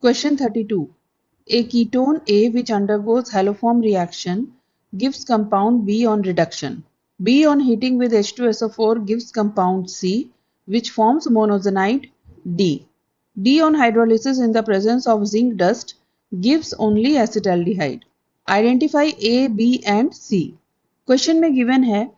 Question 32. A ketone A which undergoes haloform reaction gives compound B on reduction. B on heating with H2SO4 gives compound C which forms monazonide D. D on hydrolysis in the presence of zinc dust gives only acetaldehyde. Identify A, B and C. Question में given है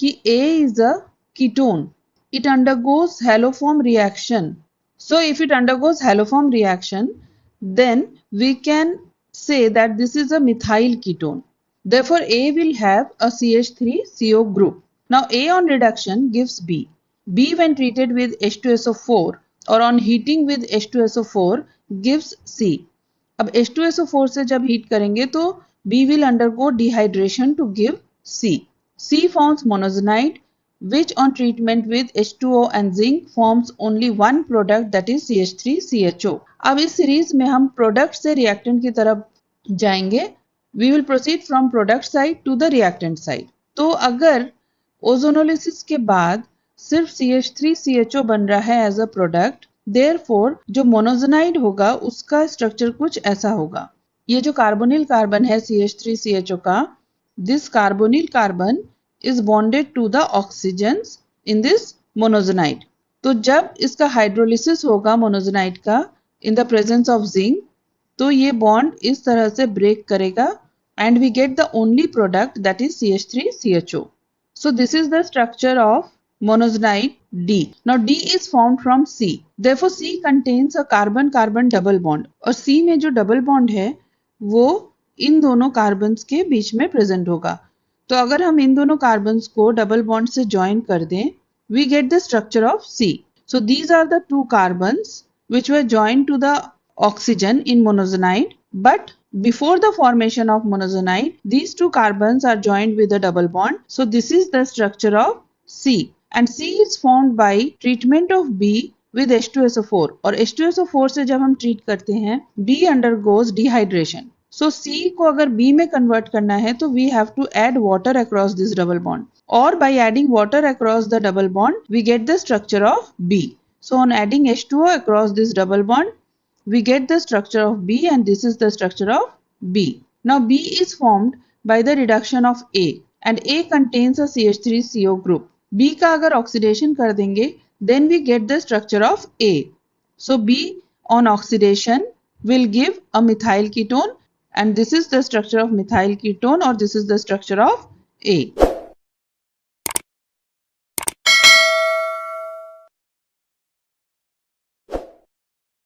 कि A is a ketone. It undergoes haloform reaction. So if it undergoes haloform reaction, then we can say that this is a methyl ketone. Therefore, A will have a CH3CO group. Now, A on reduction gives B. B when treated with H2SO4 or on heating with H2SO4 gives C. अब H2SO4 से जब heat करेंगे तो B will undergo dehydration to give C. C forms monazonide which on treatment with H2O and zinc forms only one product that is CH3CHO. अब इस series में हम product से रिएक्टेंट की तरफ जाएंगे. We will proceed from product side to the reactant side. तो अगर ओजोनोलिसिस के बाद सिर्फ CH3CHO बन रहा है एज अ प्रोडक्ट, देयरफॉर जो मोनोजोनाइड होगा उसका स्ट्रक्चर कुछ ऐसा होगा. ये जो कार्बोनिल कार्बन है CH3CHO का, this carbonyl carbon is bonded to the oxygens in this monazonide. तो जब इसका हाइड्रोलिसिस होगा मोनोजोनाइड का in the presence of zinc, तो ये बॉन्ड इस तरह से ब्रेक करेगा and we get the only product that is CH3CHO. So this is the structure of monazonide D. Now D is formed from C. Therefore C contains a carbon-carbon double bond. और C में जो double bond है वो इन दोनों carbons के बीच में present होगा. तो अगर हम इन दोनों कार्बन्स को डबल बॉन्ड से ज्वाइन कर दें, we get the structure of C. So these are the two carbons which were joined to the oxygen in monazonide, but before the formation of monazonide, these two carbons are joined with a double bond. So this is the structure of C. And C is formed by treatment of B with H2SO4. और H2SO4 से जब हम treat करते हैं, B undergoes dehydration. So C को अगर B में convert करना है तो we have to add water across this double bond. Or by adding water across the double bond, we get the structure of B. So on adding H2O across this double bond, we get the structure of B and this is the structure of B. Now B is formed by the reduction of A and A contains a CH3CO group. B का अगर oxidation कर देंगे, then we get the structure of A. So B on oxidation will give a methyl ketone and this is the structure of methyl ketone or this is the structure of A.